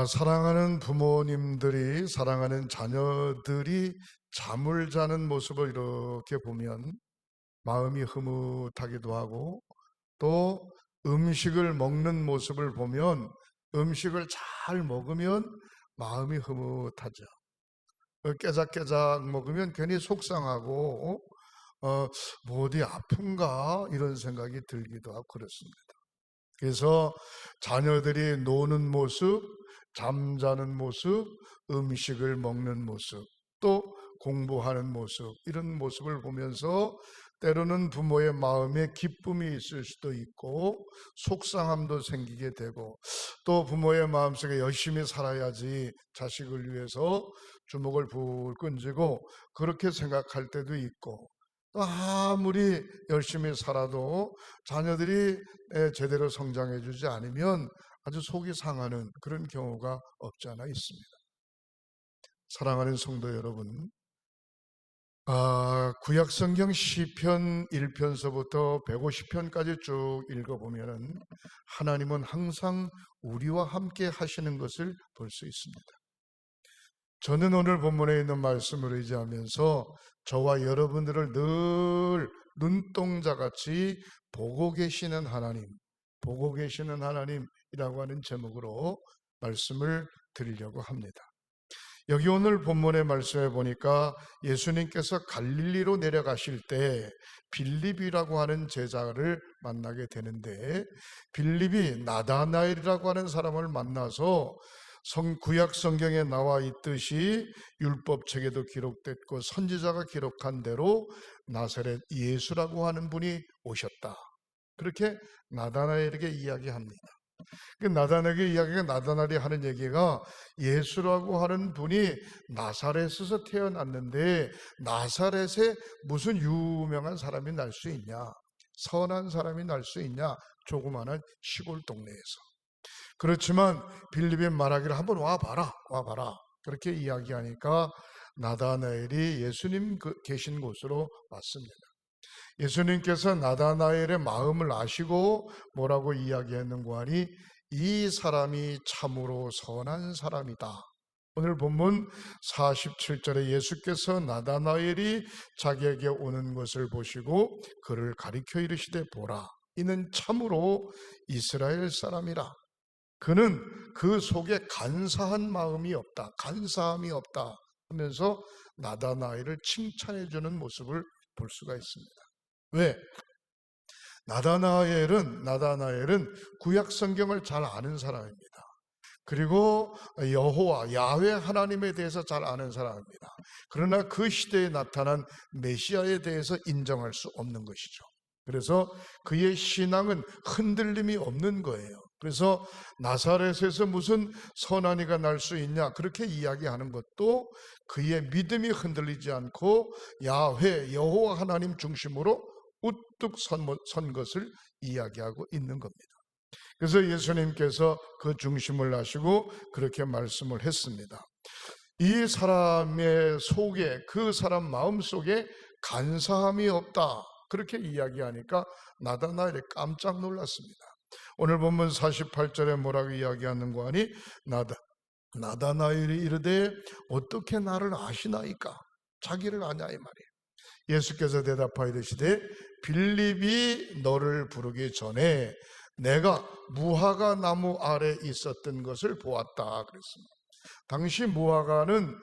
사랑하는 부모님들이 사랑하는 자녀들이 잠을 자는 모습을 이렇게 보면 마음이 흐뭇하기도 하고, 또 음식을 먹는 모습을 보면 음식을 잘 먹으면 마음이 흐뭇하죠. 깨작깨작 먹으면 괜히 속상하고 뭐 어디 아픈가 이런 생각이 들기도 하고 그렇습니다. 그래서 자녀들이 노는 모습, 잠자는 모습, 음식을 먹는 모습, 또 공부하는 모습, 이런 모습을 보면서 때로는 부모의 마음에 기쁨이 있을 수도 있고 속상함도 생기게 되고, 또 부모의 마음속에 열심히 살아야지 자식을 위해서 주먹을 불끈 쥐고 그렇게 생각할 때도 있고, 또 아무리 열심히 살아도 자녀들이 제대로 성장해 주지 않으면 아주 속이 상하는 그런 경우가 없지 않아 있습니다. 사랑하는 성도 여러분, 구약성경 시편 1편서부터 150편까지 쭉 읽어보면 하나님은 항상 우리와 함께 하시는 것을 볼 수 있습니다. 저는 오늘 본문에 있는 말씀을 의지하면서 저와 여러분들을 늘 눈동자같이 보고 계시는 하나님, 보고 계시는 하나님이라고 하는 제목으로 말씀을 드리려고 합니다. 여기 오늘 본문의 말씀에 보니까 예수님께서 갈릴리로 내려가실 때 빌립이라고 하는 제자를 만나게 되는데, 빌립이 나다나엘이라고 하는 사람을 만나서 구약 성경에 나와 있듯이 율법책에도 기록됐고 선지자가 기록한 대로 나사렛 예수라고 하는 분이 오셨다, 그렇게 나다나엘에게 이야기합니다. 그 나다나엘에게 이야기가, 나다나엘이 하는 얘기가 예수라고 하는 분이 나사렛에서 태어났는데 나사렛에 무슨 유명한 사람이 날 수 있냐, 선한 사람이 날 수 있냐, 조그마한 시골 동네에서. 그렇지만 빌립이 말하기를 한번 와봐라, 와봐라, 그렇게 이야기하니까 나다나엘이 예수님 계신 곳으로 왔습니다. 예수님께서 나다나엘의 마음을 아시고 뭐라고 이야기했는가 하니, 이 사람이 참으로 선한 사람이다. 오늘 본문 47절에 예수께서 나다나엘이 자기에게 오는 것을 보시고 그를 가리켜 이르시되, 보라, 이는 참으로 이스라엘 사람이라. 그는 그 속에 간사한 마음이 없다, 간사함이 없다 하면서 나다나엘을 칭찬해 주는 모습을 볼 수가 있습니다. 왜? 나다나엘은 구약 성경을 잘 아는 사람입니다. 그리고 여호와 야훼 하나님에 대해서 잘 아는 사람입니다. 그러나 그 시대에 나타난 메시아에 대해서 인정할 수 없는 것이죠. 그래서 그의 신앙은 흔들림이 없는 거예요. 그래서 나사렛에서 무슨 선한 이가 날 수 있냐, 그렇게 이야기하는 것도 그의 믿음이 흔들리지 않고 야훼 여호와 하나님 중심으로 우뚝 선 것을 이야기하고 있는 겁니다. 그래서 예수님께서 그 중심을 아시고 그렇게 말씀을 했습니다. 이 사람의 속에, 그 사람 마음 속에 간사함이 없다, 그렇게 이야기하니까 나다나엘이 깜짝 놀랐습니다. 오늘 본문 48절에 뭐라고 이야기하는가 하니, 나다나엘이 이르되 어떻게 나를 아시나이까? 자기를 아냐 이 말이에요. 예수께서 대답하여 이르시되, 빌립이 너를 부르기 전에 내가 무화과 나무 아래 있었던 것을 보았다 그랬습니다. 당시 무화과는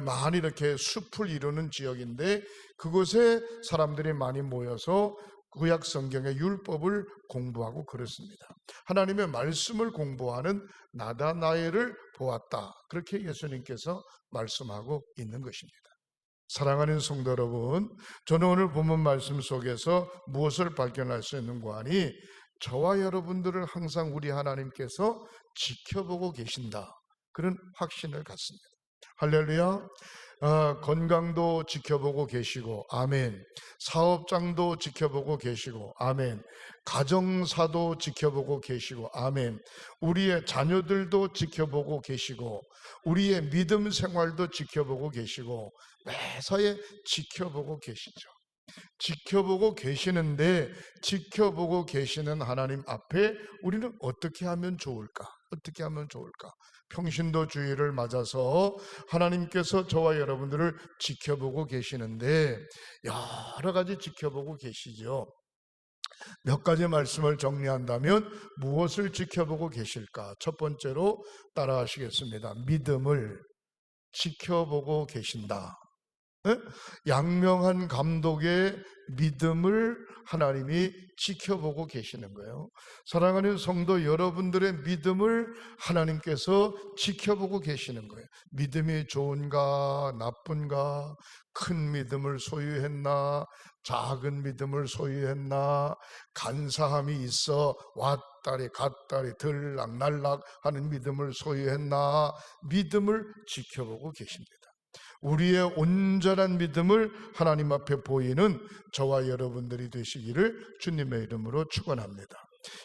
많이 이렇게 숲을 이루는 지역인데 그곳에 사람들이 많이 모여서 구약 성경의 율법을 공부하고 그렇습니다. 하나님의 말씀을 공부하는 나다나엘을 보았다, 그렇게 예수님께서 말씀하고 있는 것입니다. 사랑하는 성도 여러분, 저는 오늘 본문 말씀 속에서 무엇을 발견할 수 있는가 하니, 저와 여러분들을 항상 우리 하나님께서 지켜보고 계신다, 그런 확신을 갖습니다. 할렐루야. 건강도 지켜보고 계시고 아멘, 사업장도 지켜보고 계시고 아멘, 가정사도 지켜보고 계시고 아멘, 우리의 자녀들도 지켜보고 계시고 우리의 믿음 생활도 지켜보고 계시고 매사에 지켜보고 계시죠. 지켜보고 계시는데, 지켜보고 계시는 하나님 앞에 우리는 어떻게 하면 좋을까? 어떻게 하면 좋을까? 평신도 주일을 맞아서 하나님께서 저와 여러분들을 지켜보고 계시는데 여러 가지 지켜보고 계시죠. 몇 가지 말씀을 정리한다면 무엇을 지켜보고 계실까? 첫 번째로 따라하시겠습니다. 믿음을 지켜보고 계신다. 양명한 감독의 믿음을 하나님이 지켜보고 계시는 거예요. 사랑하는 성도 여러분들의 믿음을 하나님께서 지켜보고 계시는 거예요. 믿음이 좋은가 나쁜가, 큰 믿음을 소유했나 작은 믿음을 소유했나, 간사함이 있어 왔다리 갔다리 들락날락 하는 믿음을 소유했나, 믿음을 지켜보고 계십니다. 우리의 온전한 믿음을 하나님 앞에 보이는 저와 여러분들이 되시기를 주님의 이름으로 축원합니다.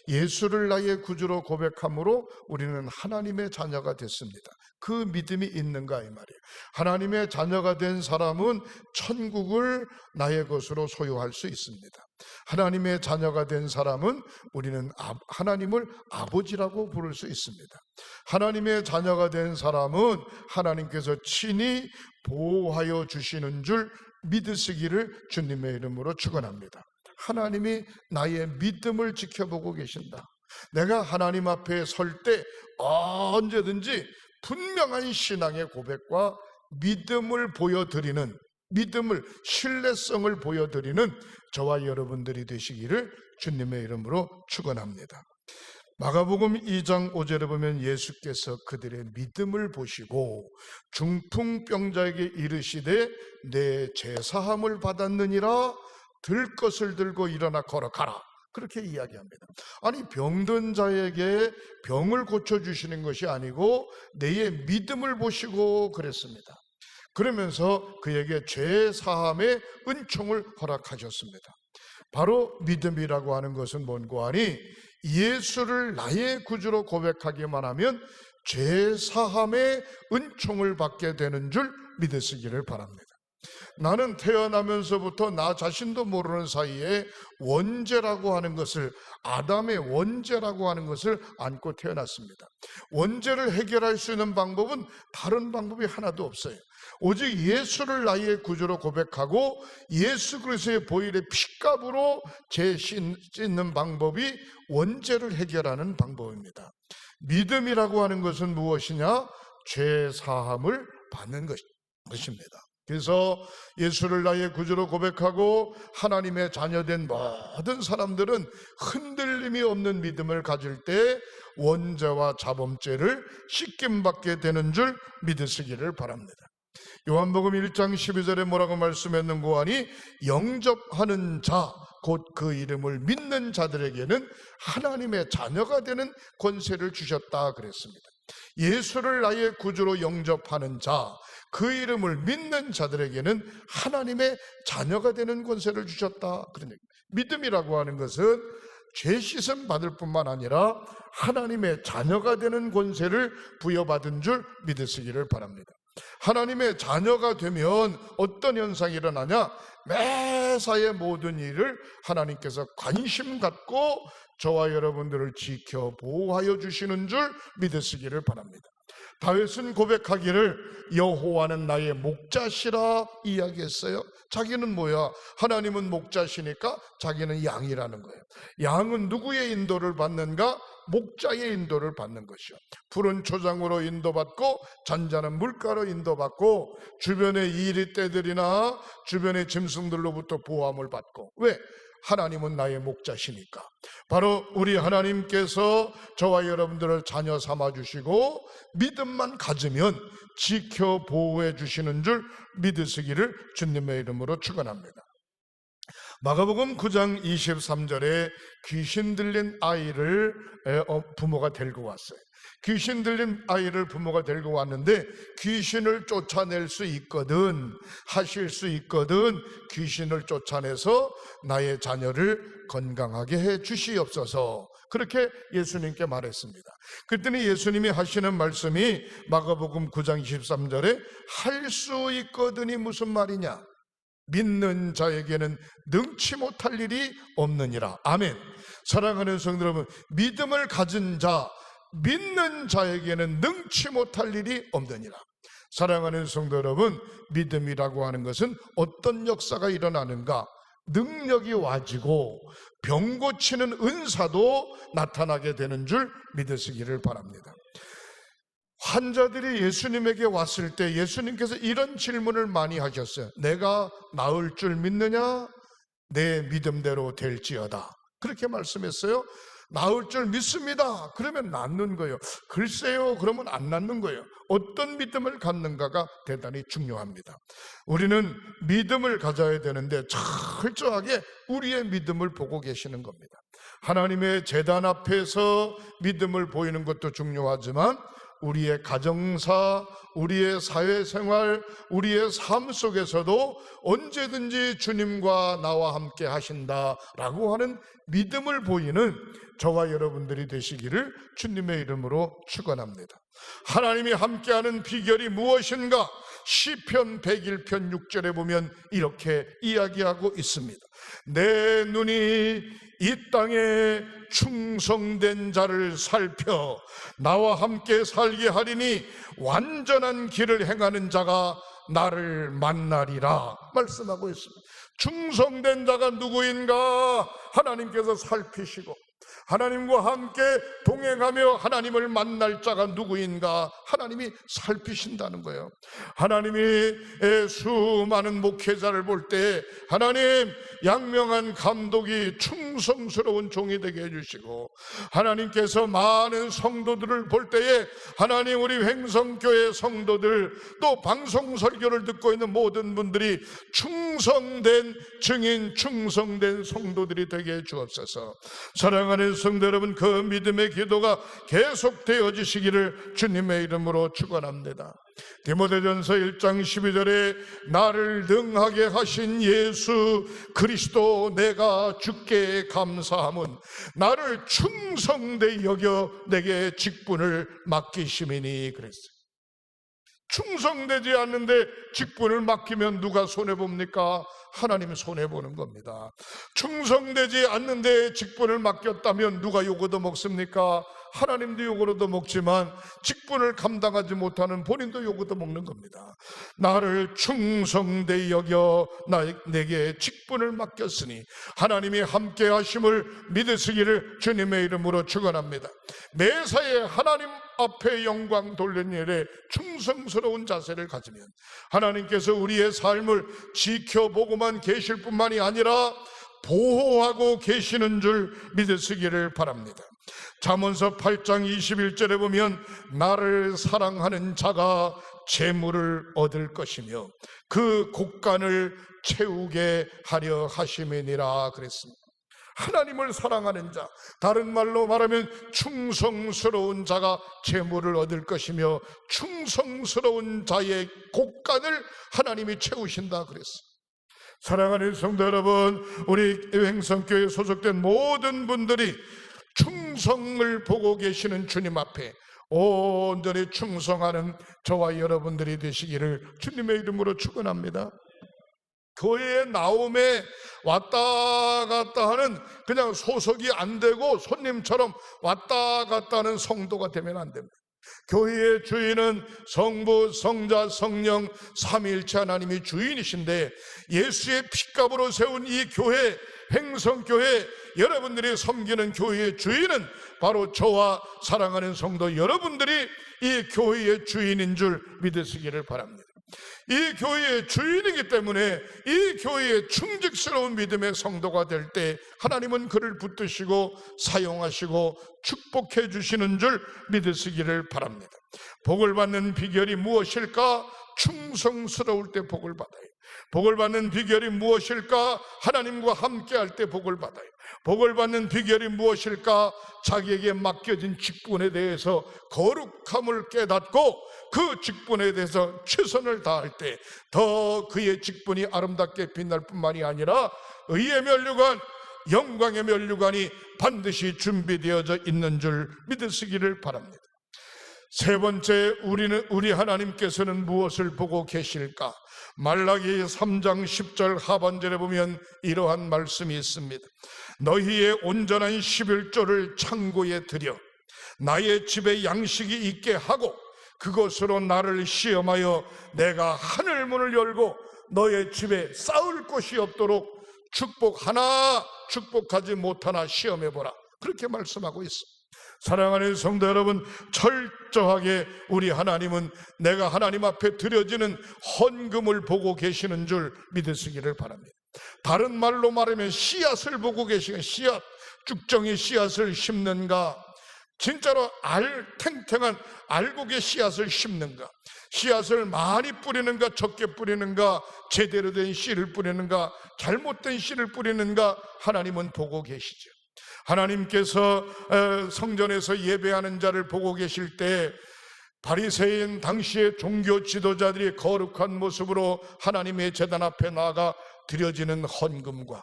예수를 나의 구주로 고백함으로 우리는 하나님의 자녀가 됐습니다. 그 믿음이 있는가 이 말이에요. 하나님의 자녀가 된 사람은 천국을 나의 것으로 소유할 수 있습니다. 하나님의 자녀가 된 사람은 우리는 하나님을 아버지라고 부를 수 있습니다. 하나님의 자녀가 된 사람은 하나님께서 친히 보호하여 주시는 줄 믿으시기를 주님의 이름으로 축원합니다. 하나님이 나의 믿음을 지켜보고 계신다. 내가 하나님 앞에 설 때 언제든지 분명한 신앙의 고백과 믿음을 보여드리는, 믿음을, 신뢰성을 보여드리는 저와 여러분들이 되시기를 주님의 이름으로 축원합니다. 마가복음 2장 5절에 보면 예수께서 그들의 믿음을 보시고 중풍병자에게 이르시되 내 죄사함을 받았느니라, 들 것을 들고 일어나 걸어가라, 그렇게 이야기합니다. 아니, 병든 자에게 병을 고쳐주시는 것이 아니고 내의 믿음을 보시고 그랬습니다. 그러면서 그에게 죄사함의 은총을 허락하셨습니다. 바로 믿음이라고 하는 것은 뭔고 하니, 예수를 나의 구주로 고백하기만 하면 죄사함의 은총을 받게 되는 줄 믿으시기를 바랍니다. 나는 태어나면서부터 나 자신도 모르는 사이에 원죄라고 하는 것을, 아담의 원죄라고 하는 것을 안고 태어났습니다. 원죄를 해결할 수 있는 방법은 다른 방법이 하나도 없어요. 오직 예수를 나의 구주로 고백하고 예수 그리스도의 보혈의 피값으로 죄 씻는 방법이 원죄를 해결하는 방법입니다. 믿음이라고 하는 것은 무엇이냐? 죄 사함을 받는 것입니다. 그래서 예수를 나의 구주로 고백하고 하나님의 자녀된 모든 사람들은 흔들림이 없는 믿음을 가질 때 원죄와 자범죄를 씻김받게 되는 줄 믿으시기를 바랍니다. 요한복음 1장 12절에 뭐라고 말씀했는고 하니, 영접하는 자, 곧 그 이름을 믿는 자들에게는 하나님의 자녀가 되는 권세를 주셨다 그랬습니다. 예수를 나의 구주로 영접하는 자, 그 이름을 믿는 자들에게는 하나님의 자녀가 되는 권세를 주셨다. 그런 얘기. 믿음이라고 하는 것은 죄 씻음 받을 뿐만 아니라 하나님의 자녀가 되는 권세를 부여받은 줄 믿으시기를 바랍니다. 하나님의 자녀가 되면 어떤 현상이 일어나냐? 매사의 모든 일을 하나님께서 관심 갖고 저와 여러분들을 지켜 보호하여 주시는 줄 믿으시기를 바랍니다. 다윗은 고백하기를 여호와는 나의 목자시라 이야기했어요. 자기는 뭐야? 하나님은 목자시니까 자기는 양이라는 거예요. 양은 누구의 인도를 받는가? 목자의 인도를 받는 것이요. 푸른 초장으로 인도받고 잔잔한 물가로 인도받고 주변의 이리 떼들이나 주변의 짐승들로부터 보호함을 받고. 왜? 하나님은 나의 목자시니까. 바로 우리 하나님께서 저와 여러분들을 자녀 삼아주시고 믿음만 가지면 지켜 보호해 주시는 줄 믿으시기를 주님의 이름으로 축원합니다. 마가복음 9장 23절에 귀신 들린 아이를 부모가 데리고 왔어요. 귀신 들린 아이를 부모가 데리고 왔는데 귀신을 쫓아낼 수 있거든, 하실 수 있거든 귀신을 쫓아내서 나의 자녀를 건강하게 해 주시옵소서, 그렇게 예수님께 말했습니다. 그랬더니 예수님이 하시는 말씀이 마가복음 9장 23절에 할 수 있거든이 무슨 말이냐? 믿는 자에게는 능치 못할 일이 없느니라. 아멘. 사랑하는 성도 여러분, 믿음을 가진 자, 믿는 자에게는 능치 못할 일이 없느니라. 사랑하는 성도 여러분, 믿음이라고 하는 것은 어떤 역사가 일어나는가? 능력이 와지고 병 고치는 은사도 나타나게 되는 줄 믿으시기를 바랍니다. 환자들이 예수님에게 왔을 때 예수님께서 이런 질문을 많이 하셨어요. 내가 나을 줄 믿느냐? 내 믿음대로 될지어다. 그렇게 말씀했어요. 나을 줄 믿습니다. 그러면 낫는 거예요. 글쎄요, 그러면 안 낫는 거예요. 어떤 믿음을 갖는가가 대단히 중요합니다. 우리는 믿음을 가져야 되는데 철저하게 우리의 믿음을 보고 계시는 겁니다. 하나님의 제단 앞에서 믿음을 보이는 것도 중요하지만 우리의 가정사, 우리의 사회생활, 우리의 삶 속에서도 언제든지 주님과 나와 함께 하신다라고 하는 믿음을 보이는 저와 여러분들이 되시기를 주님의 이름으로 축원합니다. 하나님이 함께하는 비결이 무엇인가? 시편 101편 6절에 보면 이렇게 이야기하고 있습니다. 내 눈이 이 땅에 충성된 자를 살펴 나와 함께 살게 하리니 완전한 길을 행하는 자가 나를 만나리라 말씀하고 있습니다. 충성된 자가 누구인가? 하나님께서 살피시고 하나님과 함께 동행하며 하나님을 만날 자가 누구인가? 하나님이 살피신다는 거예요. 하나님이 수많은 목회자를 볼 때 하나님 양명한 감독이 충성스러운 종이 되게 해주시고, 하나님께서 많은 성도들을 볼 때에 하나님 우리 횡성교회 성도들 또 방송 설교를 듣고 있는 모든 분들이 충성된 증인, 충성된 성도들이 되게 해주옵소서. 사랑하는 성도 여러분, 그 믿음의 기도가 계속되어지시기를 주님의 이름으로 축원합니다. 디모데전서 1장 12절에 나를 능하게 하신 예수 그리스도 내가 주께 감사함은 나를 충성되이 여겨 내게 직분을 맡기심이니 그랬어요. 충성되지 않는데 직분을 맡기면 누가 손해봅니까? 하나님이 손해보는 겁니다. 충성되지 않는데 직분을 맡겼다면 누가 욕 얻어먹습니까? 하나님도 욕을 얻어먹지만 직분을 감당하지 못하는 본인도 욕 얻어먹는 겁니다. 나를 충성되이 여겨 내게 직분을 맡겼으니 하나님이 함께 하심을 믿으시기를 주님의 이름으로 축원합니다. 매사에 하나님 앞에 영광 돌리는 일에 충성스러운 자세를 가지면 하나님께서 우리의 삶을 지켜보고만 계실 뿐만이 아니라 보호하고 계시는 줄 믿으시기를 바랍니다. 잠언서 8장 21절에 보면 나를 사랑하는 자가 재물을 얻을 것이며 그 곡간을 채우게 하려 하심이니라 그랬습니다. 하나님을 사랑하는 자, 다른 말로 말하면 충성스러운 자가 재물을 얻을 것이며 충성스러운 자의 곡간을 하나님이 채우신다 그랬어요. 사랑하는 성도 여러분, 우리 횡성교회에 소속된 모든 분들이 충성을 보고 계시는 주님 앞에 온전히 충성하는 저와 여러분들이 되시기를 주님의 이름으로 축원합니다. 교회에 나옴에 왔다 갔다 하는 그냥 소속이 안 되고 손님처럼 왔다 갔다 하는 성도가 되면 안 됩니다. 교회의 주인은 성부, 성자, 성령 삼위일체 하나님이 주인이신데 예수의 핏값으로 세운 이 교회, 횡성교회, 여러분들이 섬기는 교회의 주인은 바로 저와 사랑하는 성도 여러분들이 이 교회의 주인인 줄 믿으시기를 바랍니다. 이 교회의 주인이기 때문에 이 교회의 충직스러운 믿음의 성도가 될 때 하나님은 그를 붙드시고 사용하시고 축복해 주시는 줄 믿으시기를 바랍니다. 복을 받는 비결이 무엇일까? 충성스러울 때 복을 받아요. 복을 받는 비결이 무엇일까? 하나님과 함께 할 때 복을 받아요. 복을 받는 비결이 무엇일까? 자기에게 맡겨진 직분에 대해서 거룩함을 깨닫고 그 직분에 대해서 최선을 다할 때 더 그의 직분이 아름답게 빛날 뿐만이 아니라 의의 면류관, 영광의 면류관이 반드시 준비되어져 있는 줄 믿으시기를 바랍니다. 세 번째, 우리 하나님께서는 무엇을 보고 계실까? 말라기 3장 10절 하반절에 보면 이러한 말씀이 있습니다. 너희의 온전한 11조를 창고에 들여 나의 집에 양식이 있게 하고 그것으로 나를 시험하여 내가 하늘 문을 열고 너의 집에 쌓을 곳이 없도록 축복 하나 축복하지 못하나 시험해보라. 그렇게 말씀하고 있어. 사랑하는 성도 여러분, 철저하게 우리 하나님은 내가 하나님 앞에 드려지는 헌금을 보고 계시는 줄 믿으시기를 바랍니다. 다른 말로 말하면 씨앗을 보고 계시는, 씨앗, 쭉정이 씨앗을 심는가, 진짜로 탱탱한 알곡의 씨앗을 심는가, 씨앗을 많이 뿌리는가 적게 뿌리는가, 제대로 된 씨를 뿌리는가 잘못된 씨를 뿌리는가, 하나님은 보고 계시죠. 하나님께서 성전에서 예배하는 자를 보고 계실 때 바리새인 당시의 종교 지도자들이 거룩한 모습으로 하나님의 제단 앞에 나아가 드려지는 헌금과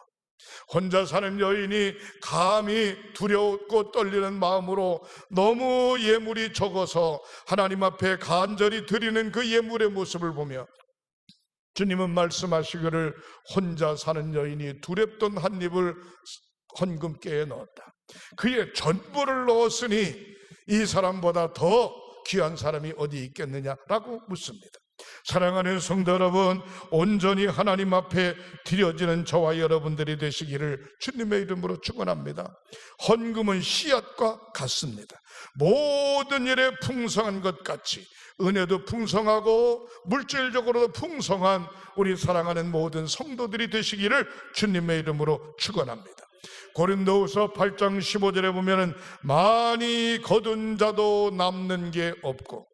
혼자 사는 여인이 감히 두렵고 떨리는 마음으로 너무 예물이 적어서 하나님 앞에 간절히 드리는 그 예물의 모습을 보며 주님은 말씀하시기를 혼자 사는 여인이 두렵던 한 입을 헌금깨에 넣었다. 그의 전부를 넣었으니 이 사람보다 더 귀한 사람이 어디 있겠느냐라고 묻습니다. 사랑하는 성도 여러분, 온전히 하나님 앞에 드려지는 저와 여러분들이 되시기를 주님의 이름으로 축원합니다. 헌금은 씨앗과 같습니다. 모든 일에 풍성한 것 같이 은혜도 풍성하고 물질적으로도 풍성한 우리 사랑하는 모든 성도들이 되시기를 주님의 이름으로 축원합니다. 고린도후서 8장 15절에 보면은 많이 거둔 자도 남는 게 없고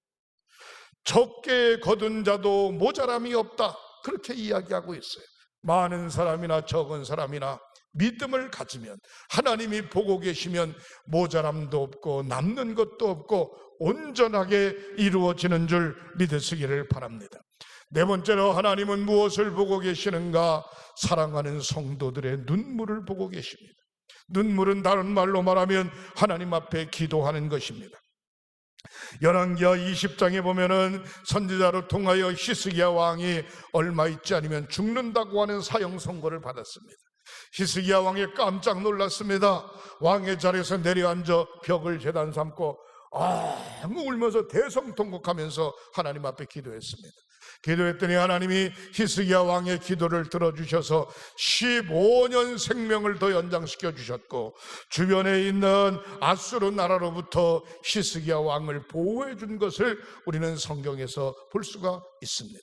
적게 거둔 자도 모자람이 없다, 그렇게 이야기하고 있어요. 많은 사람이나 적은 사람이나 믿음을 가지면, 하나님이 보고 계시면 모자람도 없고 남는 것도 없고 온전하게 이루어지는 줄 믿으시기를 바랍니다. 네 번째로 하나님은 무엇을 보고 계시는가? 사랑하는 성도들의 눈물을 보고 계십니다. 눈물은 다른 말로 말하면 하나님 앞에 기도하는 것입니다. 열왕기하 20장에 보면은 선지자로 통하여 히스기야 왕이 얼마 있지 않으면 죽는다고 하는 사형 선고를 받았습니다. 히스기야 왕이 깜짝 놀랐습니다. 왕의 자리에서 내려앉아 벽을 제단 삼고 울면서 대성통곡하면서 하나님 앞에 기도했습니다. 기도했더니 하나님이 히스기야 왕의 기도를 들어주셔서 15년 생명을 더 연장시켜 주셨고 주변에 있는 아수르 나라로부터 히스기야 왕을 보호해 준 것을 우리는 성경에서 볼 수가 있습니다.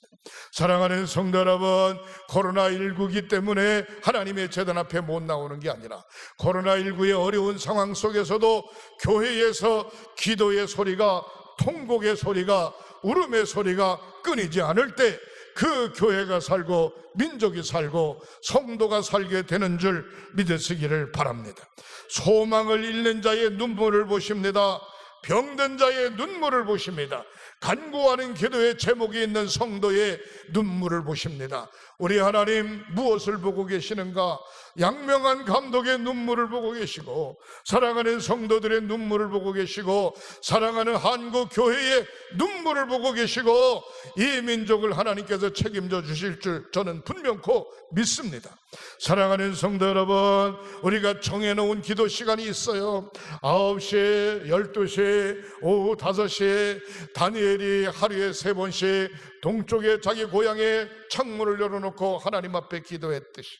사랑하는 성도 여러분, 코로나19이기 때문에 하나님의 제단 앞에 못 나오는 게 아니라 코로나19의 어려운 상황 속에서도 교회에서 기도의 소리가, 통곡의 소리가, 울음의 소리가 끊이지 않을 때 그 교회가 살고 민족이 살고 성도가 살게 되는 줄 믿으시기를 바랍니다. 소망을 잃는 자의 눈물을 보십니다. 병든 자의 눈물을 보십니다. 간구하는 기도의 제목이 있는 성도의 눈물을 보십니다. 우리 하나님 무엇을 보고 계시는가? 양명한 감독의 눈물을 보고 계시고 사랑하는 성도들의 눈물을 보고 계시고 사랑하는 한국 교회의 눈물을 보고 계시고 이 민족을 하나님께서 책임져 주실 줄 저는 분명코 믿습니다. 사랑하는 성도 여러분, 우리가 정해놓은 기도 시간이 있어요. 9시에, 12시에, 오후 5시에 다니엘이 하루에 3번씩 동쪽에 자기 고향에 창문을 열어놓고 하나님 앞에 기도했듯이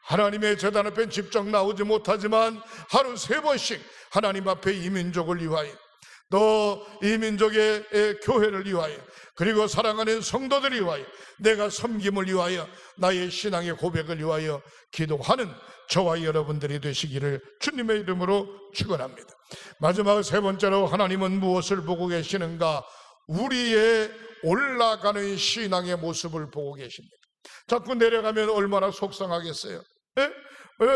하나님의 제단 앞에 직접 나오지 못하지만 하루 3번씩 하나님 앞에 이 민족을 위하여, 또 이 민족의 교회를 위하여, 그리고 사랑하는 성도들을 위하여, 내가 섬김을 위하여, 나의 신앙의 고백을 위하여 기도하는 저와 여러분들이 되시기를 주님의 이름으로 축원합니다. 마지막 3번째로 하나님은 무엇을 보고 계시는가? 우리의 올라가는 신앙의 모습을 보고 계십니다. 자꾸 내려가면 얼마나 속상하겠어요?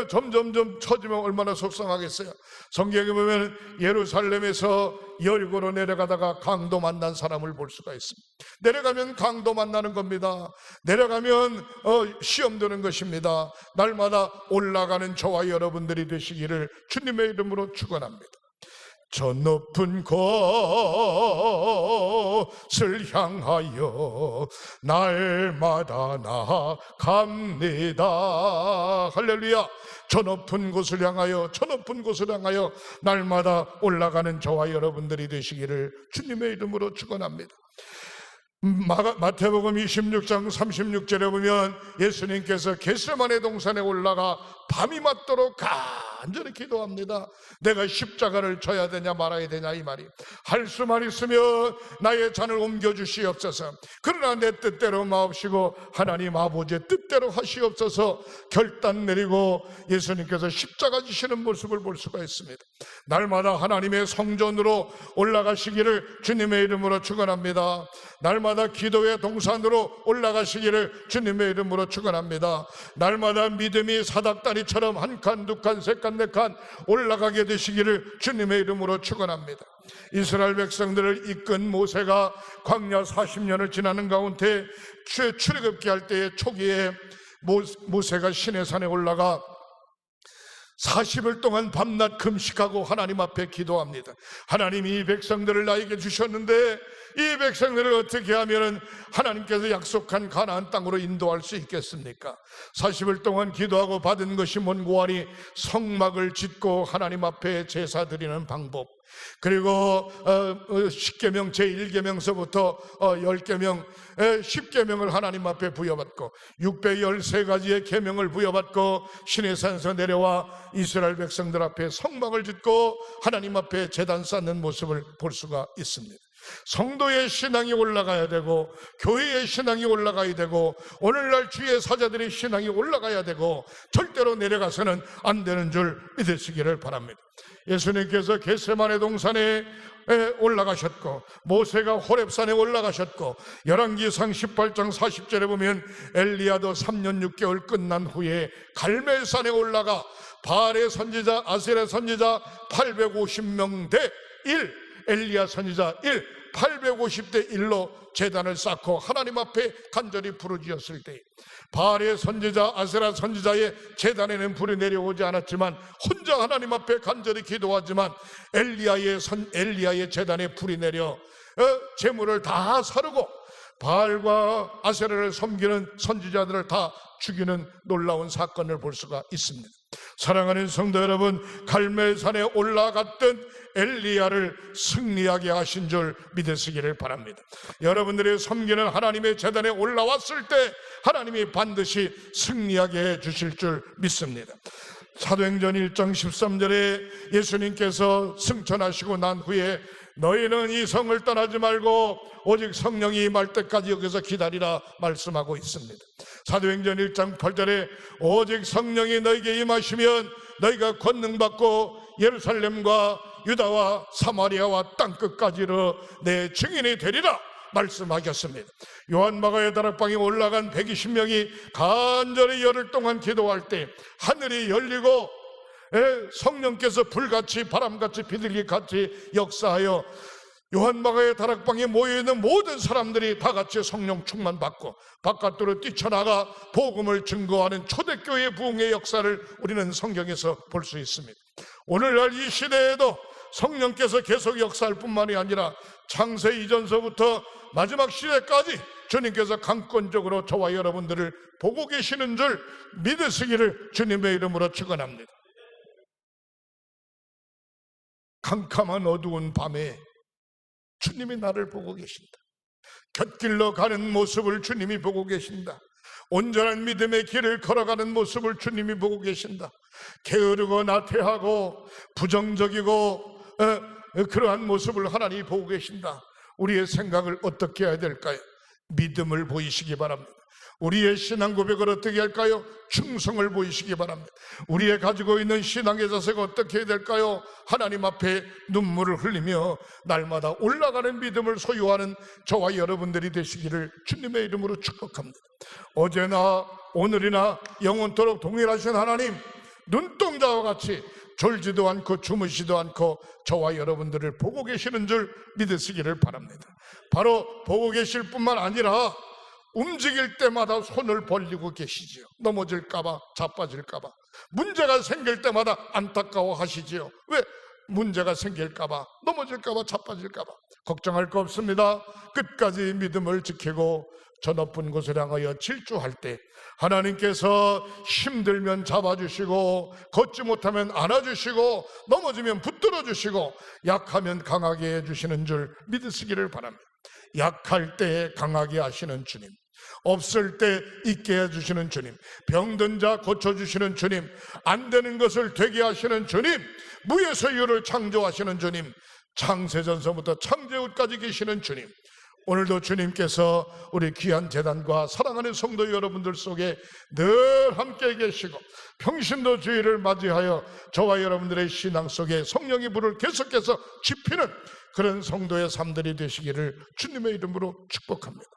점점점 처지면 얼마나 속상하겠어요? 성경에 보면 예루살렘에서 여리고로 내려가다가 강도 만난 사람을 볼 수가 있습니다. 내려가면 강도 만나는 겁니다. 내려가면 시험 드는 것입니다. 날마다 올라가는 저와 여러분들이 되시기를 주님의 이름으로 축원합니다. 저 높은 곳을 향하여 날마다 나아갑니다. 할렐루야. 저 높은 곳을 향하여, 저 높은 곳을 향하여 날마다 올라가는 저와 여러분들이 되시기를 주님의 이름으로 축원합니다. 마태복음 26장 36절에 보면 예수님께서 겟세마네 동산에 올라가 밤이 맞도록 간절히 기도합니다. 내가 십자가를 져야 되냐 말아야 되냐 이 말이. 할 수만 있으면 나의 잔을 옮겨주시옵소서. 그러나 내 뜻대로 마옵시고 하나님 아버지의 뜻대로 하시옵소서 결단 내리고 예수님께서 십자가 지시는 모습을 볼 수가 있습니다. 날마다 하나님의 성전으로 올라가시기를 주님의 이름으로 축원합니다. 날마다 기도의 동산으로 올라가시기를 주님의 이름으로 축원합니다. 날마다 믿음이 사닥다리처럼 한 칸, 두 칸, 세 칸, 네 칸 올라가게 되시기를 주님의 이름으로 축원합니다. 이스라엘 백성들을 이끈 모세가 광야 40년을 지나는 가운데 출애굽기 할 때의 초기에 모세가 시내산에 올라가 40일 동안 밤낮 금식하고 하나님 앞에 기도합니다. 하나님이 이 백성들을 나에게 주셨는데 이 백성들을 어떻게 하면 하나님께서 약속한 가나안 땅으로 인도할 수 있겠습니까? 40일 동안 기도하고 받은 것이 뭔고 하니 성막을 짓고 하나님 앞에 제사 드리는 방법, 그리고 10계명 제1계명서부터 10계명 10계명을 하나님 앞에 부여받고 613가지의 계명을 부여받고 시내산에서 내려와 이스라엘 백성들 앞에 성막을 짓고 하나님 앞에 제단 쌓는 모습을 볼 수가 있습니다. 성도의 신앙이 올라가야 되고 교회의 신앙이 올라가야 되고 오늘날 주의 사자들의 신앙이 올라가야 되고 절대로 내려가서는 안 되는 줄 믿으시기를 바랍니다. 예수님께서 겟세마네 동산에 올라가셨고 모세가 호렙산에 올라가셨고 열왕기상 18장 40절에 보면 엘리야도 3년 6개월 끝난 후에 갈멜산에 올라가 바알의 선지자 아세라 선지자 850명 대 1, 엘리야 선지자 1, 850대 1로 제단을 쌓고 하나님 앞에 간절히 부르짖었을 때 바알의 선지자 아세라 선지자의 제단에는 불이 내려오지 않았지만 혼자 하나님 앞에 간절히 기도하지만 엘리야의 제단에 불이 내려 재물을 다 사르고 바알과 아세라를 섬기는 선지자들을 다 죽이는 놀라운 사건을 볼 수가 있습니다. 사랑하는 성도 여러분, 갈멜산에 올라갔던 엘리야를 승리하게 하신 줄 믿으시기를 바랍니다. 여러분들이 섬기는 하나님의 제단에 올라왔을 때 하나님이 반드시 승리하게 해 주실 줄 믿습니다. 사도행전 1장 13절에 예수님께서 승천하시고 난 후에 너희는 이 성을 떠나지 말고 오직 성령이 임할 때까지 여기서 기다리라 말씀하고 있습니다. 사도행전 1장 8절에 오직 성령이 너희에게 임하시면 너희가 권능받고 예루살렘과 유다와 사마리아와 땅끝까지로 내 증인이 되리라 말씀하셨습니다. 요한마가의 다락방에 올라간 120명이 간절히 열흘 동안 기도할 때 하늘이 열리고 성령께서 불같이 바람같이 비둘기같이 역사하여 요한마가의 다락방에 모여있는 모든 사람들이 다 같이 성령 충만받고 바깥으로 뛰쳐나가 복음을 증거하는 초대교회 부흥의 역사를 우리는 성경에서 볼 수 있습니다. 오늘날 이 시대에도 성령께서 계속 역사할 뿐만이 아니라 창세 이전서부터 마지막 시대까지 주님께서 강권적으로 저와 여러분들을 보고 계시는 줄 믿으시기를 주님의 이름으로 축원합니다. 캄캄한 어두운 밤에 주님이 나를 보고 계신다. 곁길로 가는 모습을 주님이 보고 계신다. 온전한 믿음의 길을 걸어가는 모습을 주님이 보고 계신다. 게으르고 나태하고 부정적이고 그러한 모습을 하나님이 보고 계신다. 우리의 생각을 어떻게 해야 될까요? 믿음을 보이시기 바랍니다. 우리의 신앙 고백을 어떻게 할까요? 충성을 보이시기 바랍니다. 우리의 가지고 있는 신앙의 자세가 어떻게 해야 될까요? 하나님 앞에 눈물을 흘리며 날마다 올라가는 믿음을 소유하는 저와 여러분들이 되시기를 주님의 이름으로 축복합니다. 어제나 오늘이나 영원토록 동일하신 하나님, 눈동자와 같이 졸지도 않고 주무시도 않고 저와 여러분들을 보고 계시는 줄 믿으시기를 바랍니다. 바로 보고 계실 뿐만 아니라 움직일 때마다 손을 벌리고 계시지요. 넘어질까봐, 자빠질까봐, 문제가 생길 때마다 안타까워 하시지요. 왜? 문제가 생길까봐, 넘어질까봐, 자빠질까봐 걱정할 거 없습니다. 끝까지 믿음을 지키고 저 높은 곳을 향하여 질주할 때 하나님께서 힘들면 잡아주시고, 걷지 못하면 안아주시고, 넘어지면 붙들어 주시고, 약하면 강하게 해주시는 줄 믿으시기를 바랍니다. 약할 때 강하게 하시는 주님, 없을 때 있게 해주시는 주님, 병든 자 고쳐주시는 주님, 안 되는 것을 되게 하시는 주님, 무에서 유를 창조하시는 주님, 창세전서부터 창제후까지 계시는 주님, 오늘도 주님께서 우리 귀한 재단과 사랑하는 성도 여러분들 속에 늘 함께 계시고 평신도 주일을 맞이하여 저와 여러분들의 신앙 속에 성령의 불을 계속해서 지피는 그런 성도의 삶들이 되시기를 주님의 이름으로 축복합니다.